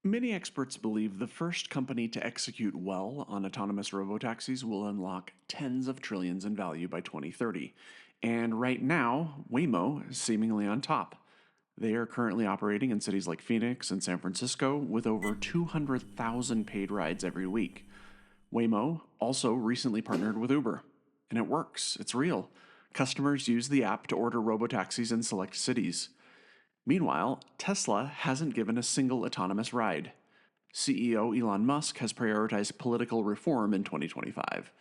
Many experts believe the first company to execute well on autonomous robotaxis will unlock tens of trillions in value by 2030. And right now, Waymo is seemingly on top. They are currently operating in cities like Phoenix and San Francisco with over 200,000 paid rides every week. Waymo also recently partnered with Uber, and it works. It's real. Customers use the app to order robotaxis in select cities. Meanwhile, Tesla hasn't given a single autonomous ride. CEO Elon Musk has prioritized political reform in 2025.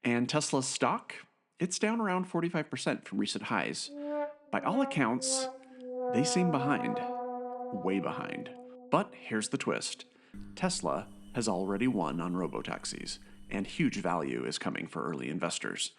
And Tesla's stock? It's down around 45% from recent highs. By all accounts, they seem behind. Way behind. But here's the twist. Tesla has already won on robotaxis, and huge value is coming for early investors.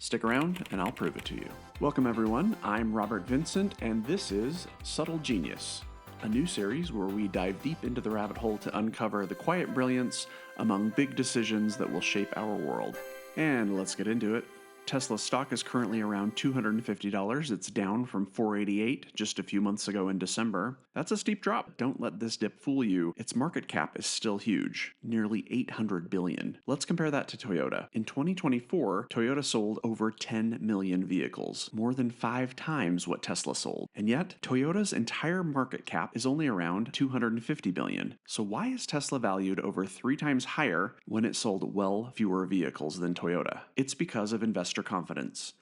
Stick around and I'll prove it to you. Welcome everyone, I'm Robert Vincent and this is Subtle Genius, a new series where we dive deep into the rabbit hole to uncover the quiet brilliance among big decisions that will shape our world. And let's get into it. Tesla stock is currently around $250. It's down from $488 just a few months ago in December. That's a steep drop. Don't let this dip fool you. Its market cap is still huge, nearly $800 billion. Let's compare that to Toyota. In 2024, Toyota sold over 10 million vehicles, more than 5 times what Tesla sold. And yet, Toyota's entire market cap is only around $250 billion. So why is Tesla valued over 3 times higher when it sold well fewer vehicles than Toyota? It's because of investor confidence.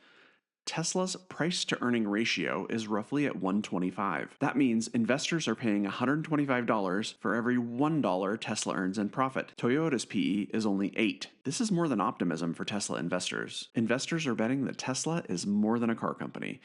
Tesla's price-to-earning ratio is roughly at 125. That means investors are paying $125 for every $1 Tesla earns in profit. Toyota's PE is only 8. This is more than optimism for Tesla investors. Investors are betting that Tesla is more than a car company.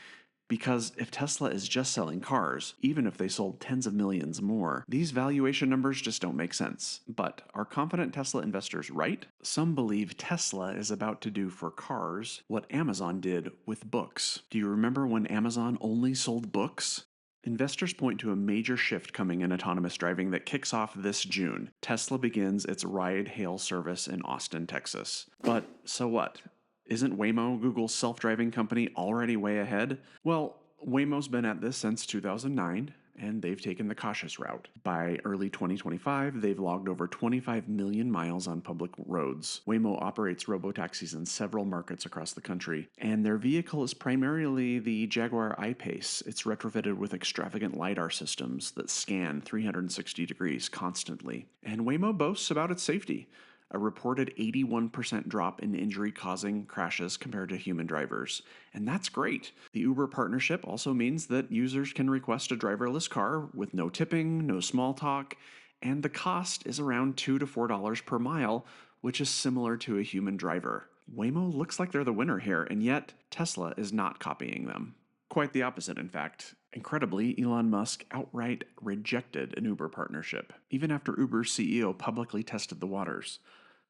Because if Tesla is just selling cars, even if they sold tens of millions more, these valuation numbers just don't make sense. But are confident Tesla investors right? Some believe Tesla is about to do for cars what Amazon did with books. Do you remember when Amazon only sold books? Investors point to a major shift coming in autonomous driving that kicks off this June. Tesla begins its ride-hail service in Austin, Texas. But so what? Isn't Waymo, Google's self-driving company, already way ahead? Well, Waymo's been at this since 2009, and they've taken the cautious route. By early 2025, they've logged over 25 million miles on public roads. Waymo operates robotaxis in several markets across the country, and their vehicle is primarily the Jaguar I-Pace. It's retrofitted with extravagant LiDAR systems that scan 360 degrees constantly. And Waymo boasts about its safety. A reported 81% drop in injury-causing crashes compared to human drivers. And that's great. The Uber partnership also means that users can request a driverless car with no tipping, no small talk, and the cost is around $2 to $4 per mile, which is similar to a human driver. Waymo looks like they're the winner here, and yet Tesla is not copying them. Quite the opposite, in fact. Incredibly, Elon Musk outright rejected an Uber partnership, even after Uber's CEO publicly tested the waters.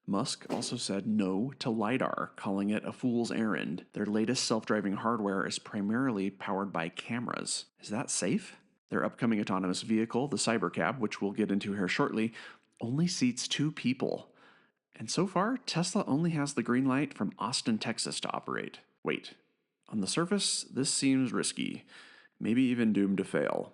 Musk also said no to LiDAR, calling it a fool's errand. Their latest self-driving hardware is primarily powered by cameras. Is that safe? Their upcoming autonomous vehicle, the Cybercab, which we'll get into here shortly, only seats 2 people. And so far, Tesla only has the green light from Austin, Texas to operate. Wait, on the surface, this seems risky, maybe even doomed to fail.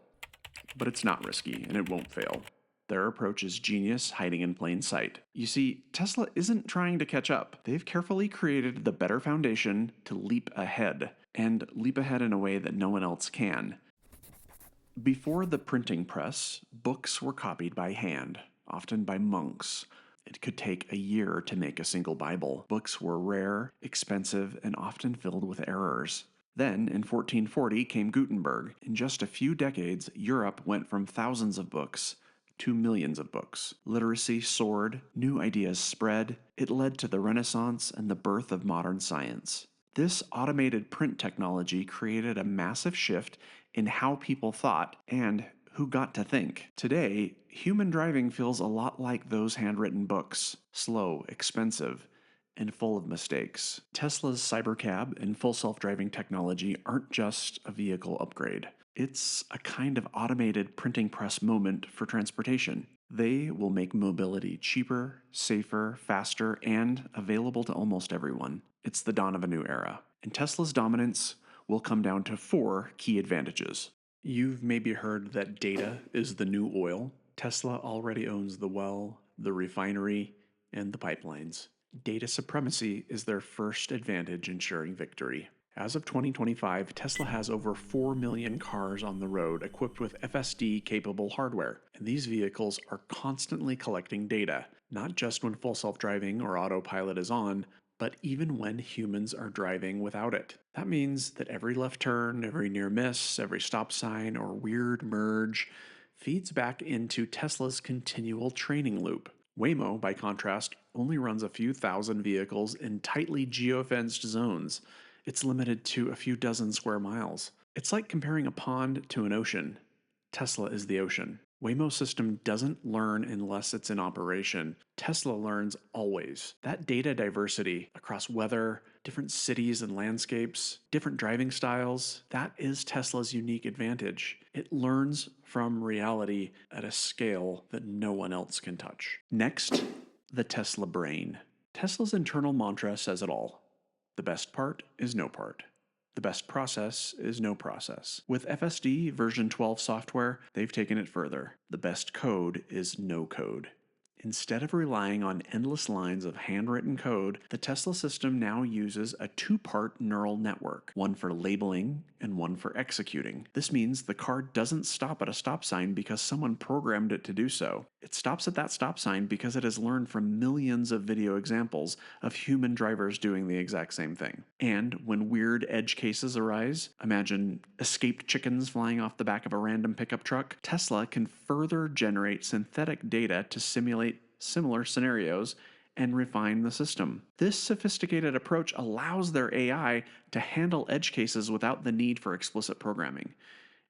But it's not risky, and it won't fail. Their approach is genius, hiding in plain sight. You see, Tesla isn't trying to catch up. They've carefully created the better foundation to leap ahead, and leap ahead in a way that no one else can. Before the printing press, books were copied by hand, often by monks. It could take a year to make a single Bible. Books were rare, expensive, and often filled with errors. Then, in 1440, came Gutenberg. In just a few decades, Europe went from thousands of books to millions of books. Literacy soared, new ideas spread. It led to the Renaissance and the birth of modern science. This automated print technology created a massive shift in how people thought and who got to think. Today, human driving feels a lot like those handwritten books. Slow, expensive, and full of mistakes. Tesla's Cybercab and full self-driving technology aren't just a vehicle upgrade. It's a kind of automated printing press moment for transportation. They will make mobility cheaper, safer, faster, and available to almost everyone. It's the dawn of a new era. And Tesla's dominance will come down to 4 key advantages. You've maybe heard that data is the new oil. Tesla already owns the well, the refinery, and the pipelines. Data supremacy is their first advantage ensuring victory. As of 2025, Tesla has over 4 million cars on the road equipped with FSD capable hardware, and these vehicles are constantly collecting data, not just when full self driving or autopilot is on, but even when humans are driving without it. That means that every left turn, every near miss, every stop sign, or weird merge feeds back into Tesla's continual training loop. Waymo, by contrast, only runs a few thousand vehicles in tightly geofenced zones. It's limited to a few dozen square miles. It's like comparing a pond to an ocean. Tesla is the ocean. Waymo's system doesn't learn unless it's in operation. Tesla learns always. That data diversity across weather, different cities and landscapes, different driving styles, that is Tesla's unique advantage. It learns from reality at a scale that no one else can touch. Next, the Tesla brain. Tesla's internal mantra says it all. The best part is no part. The best process is no process. With FSD version 12 software, they've taken it further. The best code is no code. Instead of relying on endless lines of handwritten code, the Tesla system now uses a two-part neural network, one for labeling and one for executing. This means the car doesn't stop at a stop sign because someone programmed it to do so. It stops at that stop sign because it has learned from millions of video examples of human drivers doing the exact same thing. And when weird edge cases arise, imagine escaped chickens flying off the back of a random pickup truck, Tesla can further generate synthetic data to simulate similar scenarios and refine the system. This sophisticated approach allows their AI to handle edge cases without the need for explicit programming.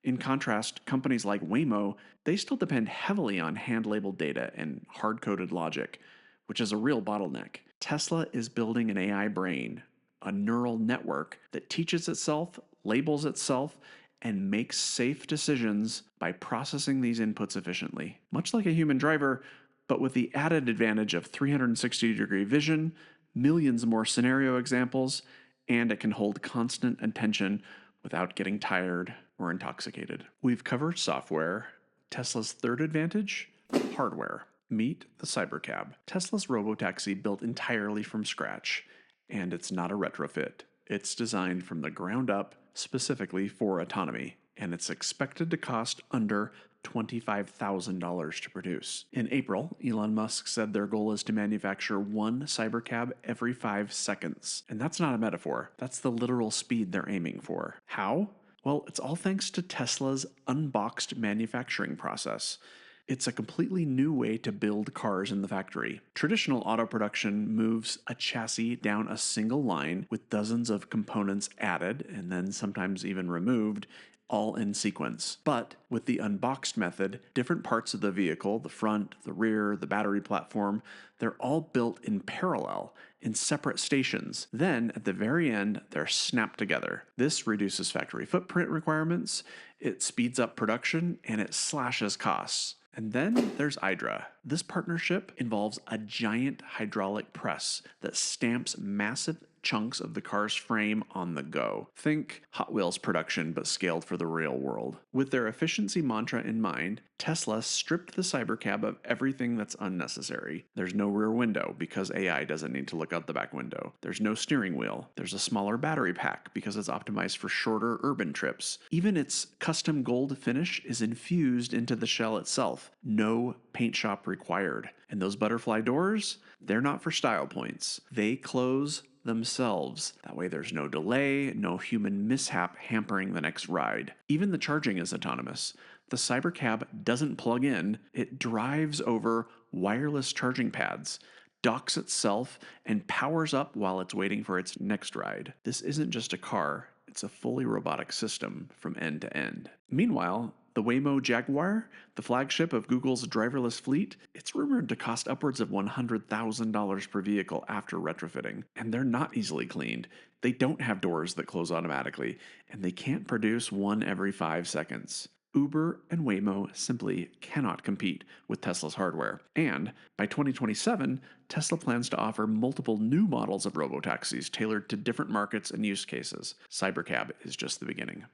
In contrast, companies like Waymo, they still depend heavily on hand-labeled data and hard-coded logic, which is a real bottleneck. Tesla is building an AI brain, a neural network that teaches itself, labels itself, and makes safe decisions by processing these inputs efficiently. Much like a human driver, but with the added advantage of 360-degree vision, millions more scenario examples, and it can hold constant attention without getting tired or intoxicated. We've covered software. Tesla's third advantage? Hardware. Meet the Cybercab. Tesla's Robotaxi built entirely from scratch, and it's not a retrofit. It's designed from the ground up specifically for autonomy, and it's expected to cost under $25,000 to produce. In April, Elon Musk said their goal is to manufacture one Cybercab every 5 seconds. And that's not a metaphor, that's the literal speed they're aiming for. How? Well, it's all thanks to Tesla's unboxed manufacturing process. It's a completely new way to build cars in the factory. Traditional auto production moves a chassis down a single line with dozens of components added and then sometimes even removed, all in sequence. But with the unboxed method, different parts of the vehicle, the front, the rear, the battery platform, they're all built in parallel in separate stations. Then, at the very end, they're snapped together. This reduces factory footprint requirements, it speeds up production, and it slashes costs. And then there's Hydra. This partnership involves a giant hydraulic press that stamps massive chunks of the car's frame on the go. Think Hot Wheels production, but scaled for the real world. With their efficiency mantra in mind, Tesla stripped the Cybercab of everything that's unnecessary. There's no rear window because AI doesn't need to look out the back window. There's no steering wheel. There's a smaller battery pack because it's optimized for shorter urban trips. Even its custom gold finish is infused into the shell itself. No paint shop required. And those butterfly doors, they're not for style points. They close themselves. That way there's no delay, no human mishap hampering the next ride. Even the charging is autonomous. The Cybercab doesn't plug in, it drives over wireless charging pads, docks itself, and powers up while it's waiting for its next ride. This isn't just a car, it's a fully robotic system from end to end. Meanwhile, the Waymo Jaguar, the flagship of Google's driverless fleet, it's rumored to cost upwards of $100,000 per vehicle after retrofitting. And they're not easily cleaned. They don't have doors that close automatically, and they can't produce one every 5 seconds. Uber and Waymo simply cannot compete with Tesla's hardware. And by 2027, Tesla plans to offer multiple new models of robotaxis tailored to different markets and use cases. Cybercab is just the beginning.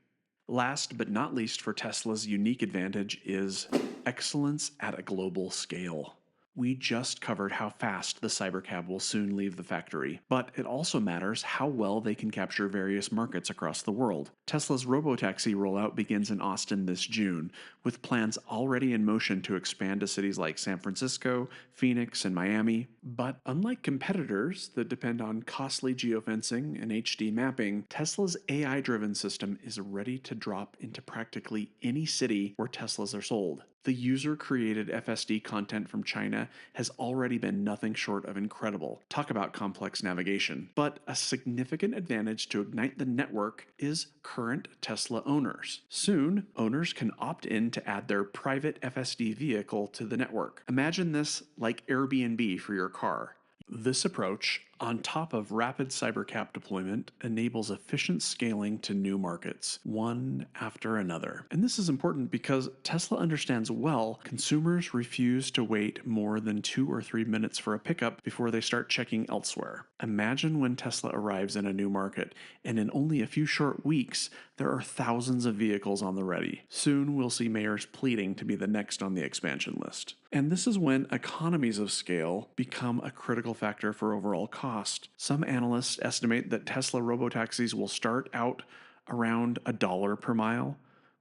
Last but not least, for Tesla's unique advantage is excellence at a global scale. We just covered how fast the Cybercab will soon leave the factory, but it also matters how well they can capture various markets across the world. Tesla's Robotaxi rollout begins in Austin this June, with plans already in motion to expand to cities like San Francisco, Phoenix, and Miami. But unlike competitors that depend on costly geofencing and HD mapping, Tesla's AI driven system is ready to drop into practically any city where Teslas are sold. The user created FSD content from China has already been nothing short of incredible. Talk about complex navigation. But a significant advantage to ignite the network is current Tesla owners. Soon, owners can opt in to add their private FSD vehicle to the network. Imagine this like Airbnb for your car. This approach, on top of rapid Cybercab deployment, enables efficient scaling to new markets, one after another. And this is important because Tesla understands well consumers refuse to wait more than 2 or 3 minutes for a pickup before they start checking elsewhere. Imagine when Tesla arrives in a new market, and in only a few short weeks, there are thousands of vehicles on the ready. Soon we'll see mayors pleading to be the next on the expansion list. And this is when economies of scale become a critical factor for overall cost. Some analysts estimate that Tesla robotaxis will start out around $1 per mile,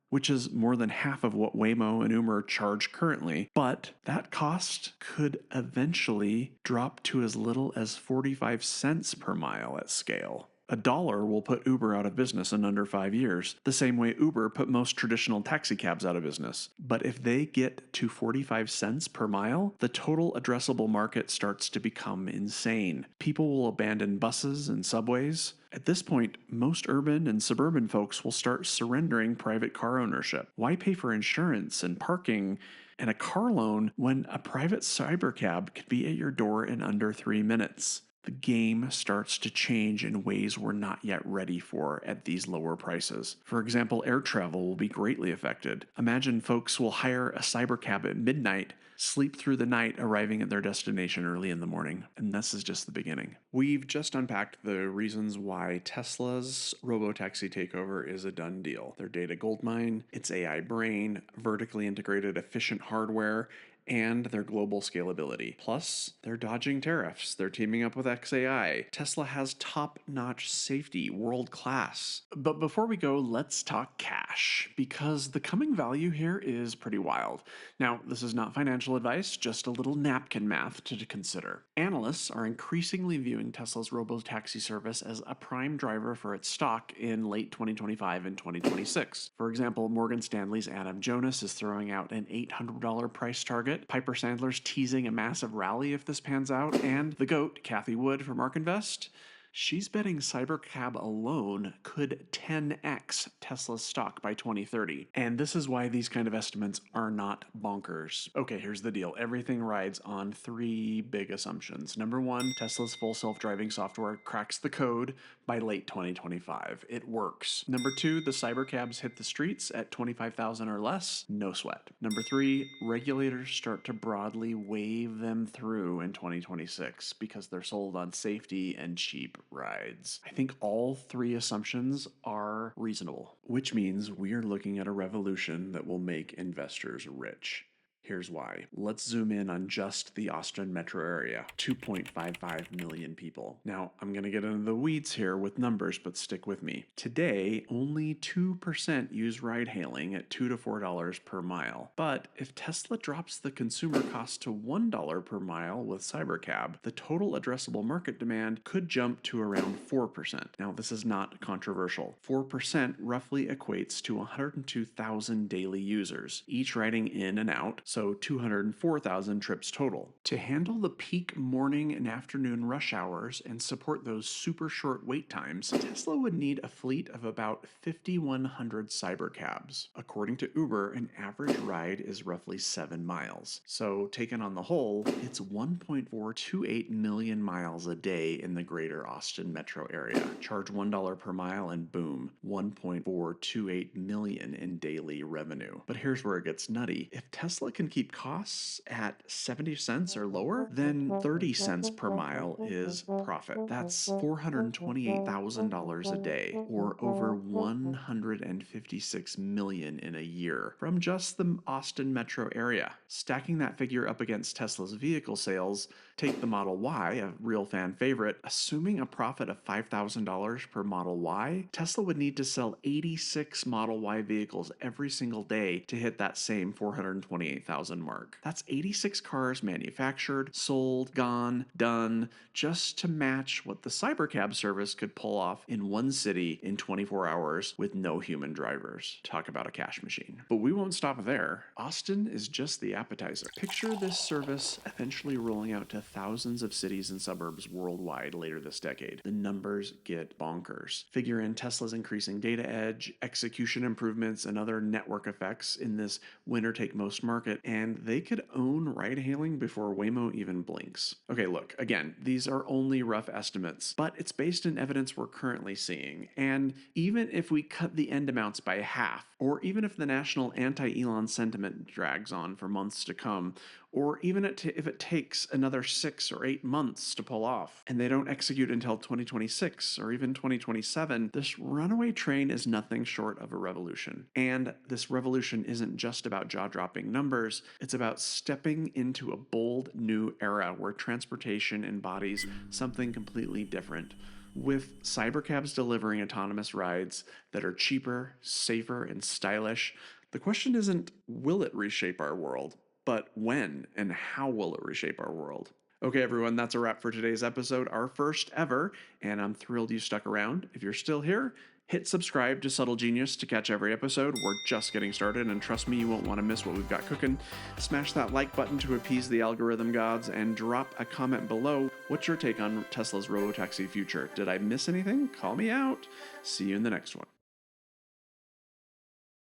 which is more than half of what Waymo and Uber charge currently, but that cost could eventually drop to as little as 45 cents per mile at scale. $1 will put Uber out of business in under 5 years, the same way Uber put most traditional taxi cabs out of business. But if they get to 45 cents per mile, the total addressable market starts to become insane. People will abandon buses and subways. At this point, most urban and suburban folks will start surrendering private car ownership. Why pay for insurance and parking and a car loan when a private cybercab could be at your door in under 3 minutes? The game starts to change in ways we're not yet ready for at these lower prices. For example, air travel will be greatly affected. Imagine folks will hire a cybercab at midnight, sleep through the night, arriving at their destination early in the morning. And this is just the beginning. We've just unpacked the reasons why Tesla's robotaxi takeover is a done deal. Their data goldmine, its AI brain, vertically integrated efficient hardware, and their global scalability. Plus, they're dodging tariffs. They're teaming up with XAI. Tesla has top-notch safety, world class. But before we go, let's talk cash, because the coming value here is pretty wild. Now, this is not financial advice, just a little napkin math to consider. Analysts are increasingly viewing Tesla's robotaxi service as a prime driver for its stock in late 2025 and 2026. For example, Morgan Stanley's Adam Jonas is throwing out an $800 price target. Piper Sandler's teasing a massive rally if this pans out, and the GOAT, Cathie Wood from ARK Invest, she's betting Cybercab alone could 10x Tesla's stock by 2030. And this is why these kind of estimates are not bonkers. Okay, here's the deal. Everything rides on 3 big assumptions. Number 1, Tesla's full self-driving software cracks the code by late 2025. It works. Number 2, the Cybercabs hit the streets at 25,000 or less. No sweat. Number 3, regulators start to broadly wave them through in 2026 because they're sold on safety and cheap rides. I think all 3 assumptions are reasonable, which means we are looking at a revolution that will make investors rich. Here's why. Let's zoom in on just the Austin metro area. 2.55 million people. Now, I'm going to get into the weeds here with numbers, but stick with me. Today, only 2% use ride hailing at $2 to $4 per mile. But if Tesla drops the consumer cost to $1 per mile with Cybercab, the total addressable market demand could jump to around 4%. Now, this is not controversial. 4% roughly equates to 102,000 daily users, each riding in and out, so 204,000 trips total. To handle the peak morning and afternoon rush hours and support those super short wait times, Tesla would need a fleet of about 5,100 cybercabs. According to Uber, an average ride is roughly 7 miles. So taken on the whole, it's 1.428 million miles a day in the greater Austin metro area. Charge $1 per mile and boom, 1.428 million in daily revenue. But here's where it gets nutty. If Tesla can can keep costs at 70 cents or lower, then 30 cents per mile is profit. That's $428,000 a day, or over $156 million in a year from just the Austin metro area. Stacking that figure up against Tesla's vehicle sales, take the Model Y, a real fan favorite, assuming a profit of $5,000 per Model Y, Tesla would need to sell 86 Model Y vehicles every single day to hit that same 428,000 mark. That's 86 cars manufactured, sold, gone, done, just to match what the Cybercab service could pull off in one city in 24 hours with no human drivers. Talk about a cash machine. But we won't stop there. Austin is just the appetizer. Picture this service eventually rolling out to thousands of cities and suburbs worldwide later this decade. The numbers get bonkers. Figure in Tesla's increasing data edge, execution improvements, and other network effects in this winner-take-most market, and they could own ride-hailing before Waymo even blinks. Okay, look, again, these are only rough estimates, but it's based in evidence we're currently seeing, and even if we cut the end amounts by half, or even if the national anti-Elon sentiment drags on for months to come, or even if it takes another 6 or 8 months to pull off, and they don't execute until 2026 or even 2027, this runaway train is nothing short of a revolution. And this revolution isn't just about jaw-dropping numbers, it's about stepping into a bold new era where transportation embodies something completely different, with cybercabs delivering autonomous rides that are cheaper, safer, and stylish. The question isn't, will it reshape our world? But when and how will it reshape our world? Okay, everyone, that's a wrap for today's episode, our first ever, and I'm thrilled you stuck around. If you're still here, hit subscribe to Subtle Genius to catch every episode. We're just getting started, and trust me, you won't want to miss what we've got cooking. Smash that like button to appease the algorithm gods, and drop a comment below. What's your take on Tesla's Robotaxi future? Did I miss anything? Call me out. See you in the next one.